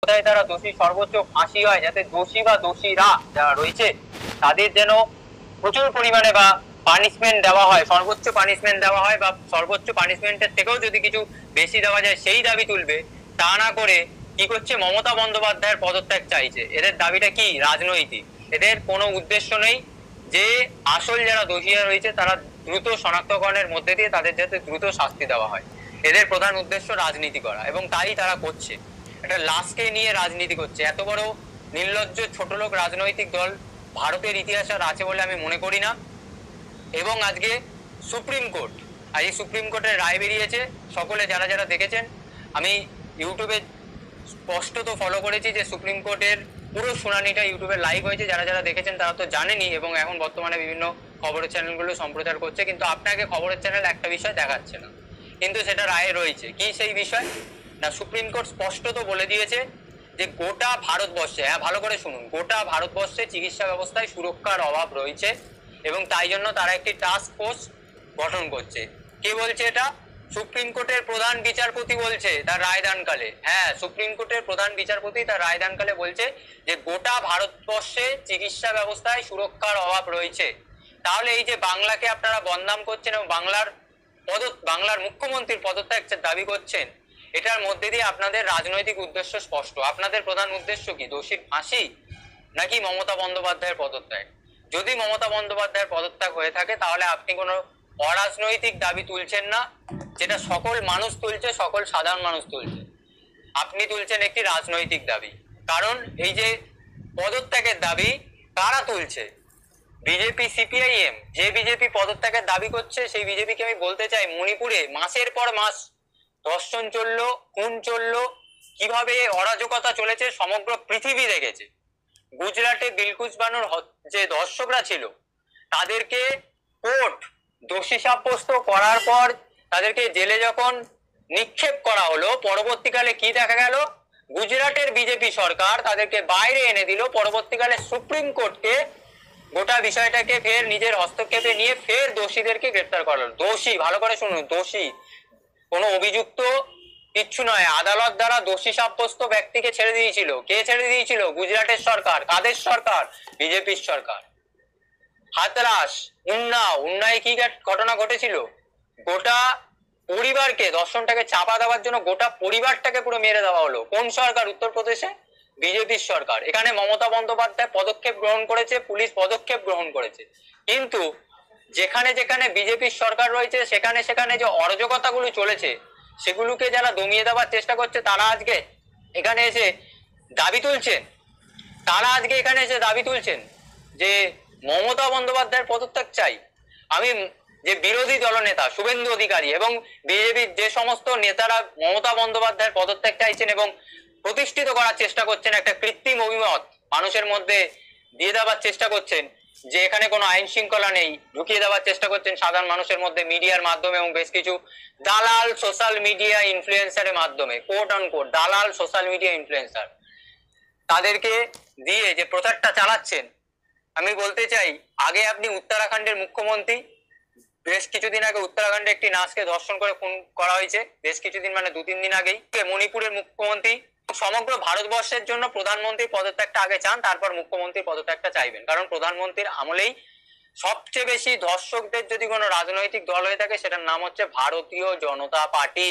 কোথায় তারা দোষী সর্বোচ্চ ফাঁসি হয়, যাতে দোষী বা দোষীরা যারা রয়েছে তাদের যেন প্রচুর পরিমাণে বা পানিশমেন্ট দেওয়া হয়, সর্বোচ্চ পানিশমেন্ট দেওয়া হয়, বা সর্বোচ্চ পানিশমেন্টের থেকেও যদি কিছু বেশি দেওয়া যায় সেই দাবি তুলবে। তা না করে কি করছে, মমতা বন্দ্যোপাধ্যায়ের পদত্যাগ চাইছে। এদের দাবিটা কি? রাজনৈতিক। এদের কোনো উদ্দেশ্য নেই যে আসল যারা দোষীরা রয়েছে তারা দ্রুত শনাক্তকরণের মধ্যে দিয়ে তাদের যাতে দ্রুত শাস্তি দেওয়া হয়। এদের প্রধান উদ্দেশ্য রাজনীতি করা, এবং তাই তারা করছে। একটা লাশকে নিয়ে রাজনীতি করছে। এত বড় নির্লজ্জ ছোট লোক রাজনৈতিক দল ভারতের ইতিহাসে আর আছে বলে আমি মনে করি না। এবং আজকে সুপ্রিম কোর্ট, আজ সুপ্রিম কোর্টের রায় বেরিয়েছে। সকলে যারা যারা দেখেছেন, আমি ইউটিউবে স্পষ্টত ফলো করেছি যে সুপ্রিম কোর্টের পুরো শুনানিটা ইউটিউবে লাইভ হয়েছে। যারা যারা দেখেছেন তারা তো জানেনই, এবং এখন বর্তমানে বিভিন্ন খবরের চ্যানেলগুলো সম্প্রচার করছে। কিন্তু আপনাকে খবরের চ্যানেল একটা বিষয় দেখাচ্ছে না, কিন্তু সেটা রায়ে রয়েছে। কি সেই বিষয়? না, সুপ্রিম কোর্ট স্পষ্টত বলে দিয়েছে যে গোটা ভারতবর্ষে, হ্যাঁ ভালো করে শুনুন, গোটা ভারতবর্ষে চিকিৎসা ব্যবস্থায় সুরক্ষার অভাব রয়েছে, এবং তাই জন্য তারা একটি টাস্ক ফোর্স গঠন করছে। কে বলছে এটা? সুপ্রিম কোর্টের প্রধান বিচারপতি বলছে তার রায়দানকালে। হ্যাঁ, সুপ্রিম কোর্টের প্রধান বিচারপতি তার রায়দানকালে বলছে যে গোটা ভারতবর্ষে চিকিৎসা ব্যবস্থায় সুরক্ষার অভাব রয়েছে। তাহলে এই যে বাংলাকে আপনারা বদনাম করছেন এবং বাংলার মুখ্যমন্ত্রীর পদত্যাগ দাবি করছেন, এটার মধ্যে দিয়ে আপনাদের রাজনৈতিক উদ্দেশ্য স্পষ্ট। আপনাদের প্রধান উদ্দেশ্য কি? দোষীর ফাঁসি নাকি মমতা বন্দ্যোপাধ্যায়ের পদত্যাগ? যদি মমতা বন্দ্যোপাধ্যায়ের পদত্যাগ হয়ে থাকে তাহলে আপনি কোনো অরাজনৈতিক দাবি তুলছেন না, যেটা সকল মানুষ তুলছে, সকল সাধারণ মানুষ তুলছে। আপনি তুলছেন একটি রাজনৈতিক দাবি। কারণ এই যে পদত্যাগের দাবি কারা তুলছে? BJP, CPIM. যে বিজেপি পদত্যাগের দাবি করছে সেই বিজেপিকে আমি বলতে চাই, মণিপুরে মাসের পর মাস ধর্ষণ চললো, খুন চললো, কিভাবে অরাজকতা চলেছে সমগ্র পৃথিবী দেখেছে। গুজরাটে বিলকুস বানুর যে দর্শকরা ছিল তাদেরকে কোর্ট দোষী সাব্যস্ত করার পর তাদেরকে জেলে যখন নিক্ষেপ করা হলো, পরবর্তীকালে কি দেখা গেল? গুজরাটের বিজেপি সরকার তাদেরকে বাইরে এনে দিল। পরবর্তীকালে সুপ্রিম কোর্টকে গোটা বিষয়টাকে ফের নিজের হস্তক্ষেপে নিয়ে ফের দোষীদেরকে গ্রেপ্তার করা হলো। দোষী, ভালো করে শুনুন, দোষী, কোনো অভিযুক্ত কিচ্ছু নয়। আদালত দ্বারা দোষী সাব্যস্ত ব্যক্তিকে ছেড়ে দিয়েছিল। কে ছেড়ে দিয়েছিল? গুজরাটের সরকার। কাদের সরকার? বিজেপির সরকার। হাতরাস, উন্নায় কি ঘটনা ঘটেছিল? গোটা পরিবারকে, দর্শনটাকে চাপা দেওয়ার জন্য গোটা পরিবারটাকে পুরো মেরে দেওয়া হলো। কোন সরকার? উত্তরপ্রদেশে বিজেপির সরকার। এখানে মমতা বন্দ্যোপাধ্যায় পদক্ষেপ গ্রহণ করেছে, পুলিশ পদক্ষেপ গ্রহণ করেছে। কিন্তু যেখানে যেখানে বিজেপির সরকার রয়েছে সেখানে সেখানে যে অরাজকতাগুলো চলেছে সেগুলোকে যারা দমিয়ে দেওয়ার চেষ্টা করছে তারা আজকে এখানে এসে দাবি তুলছেন। যে মমতা বন্দ্যোপাধ্যায়ের পদত্যাগ চাই। আমি যে বিরোধী দলনেতা শুভেন্দু অধিকারী এবং বিজেপির যে সমস্ত নেতারা মমতা বন্দ্যোপাধ্যায়ের পদত্যাগ চাইছেন এবং প্রতিষ্ঠিত করার চেষ্টা করছেন, একটা কৃত্রিম অভিমত মানুষের মধ্যে দিয়ে দেওয়ার চেষ্টা করছেন যে এখানে কোনো আইন শৃঙ্খলা নেই, ঢুকিয়ে দেওয়ার চেষ্টা করছেন সাধারণ মানুষের মধ্যে মিডিয়ার মাধ্যমে এবং বেশ কিছু দালাল সোশ্যাল মিডিয়া ইনফ্লুয়েন্সারের মাধ্যমে, কোট অন কোট দালাল সোশ্যাল মিডিয়া ইনফ্লুয়েন্সার, তাদেরকে দিয়ে যে প্রচারটা চালাচ্ছেন। আমি বলতে চাই, আগে আপনি উত্তরাখণ্ডের মুখ্যমন্ত্রী, বেশ কিছুদিন আগে উত্তরাখণ্ডে একটি নার্সকে ধর্ষণ করে খুন করা হয়েছে, বেশ কিছুদিন মানে 2-3 দিন আগেই। মণিপুরের মুখ্যমন্ত্রী সমগ্র ভারতবর্ষের জন্য প্রধানমন্ত্রীর পদত্যাগটা আগে চান, তারপর মুখ্যমন্ত্রীর পদত্যাগটা চাইবেন। কারণ প্রধানমন্ত্রীর আমলেই সবচেয়ে বেশি ধর্ষকদের যদি কোনো রাজনৈতিক দল হয়ে থাকে সেটার নাম হচ্ছে ভারতীয় জনতা পার্টি।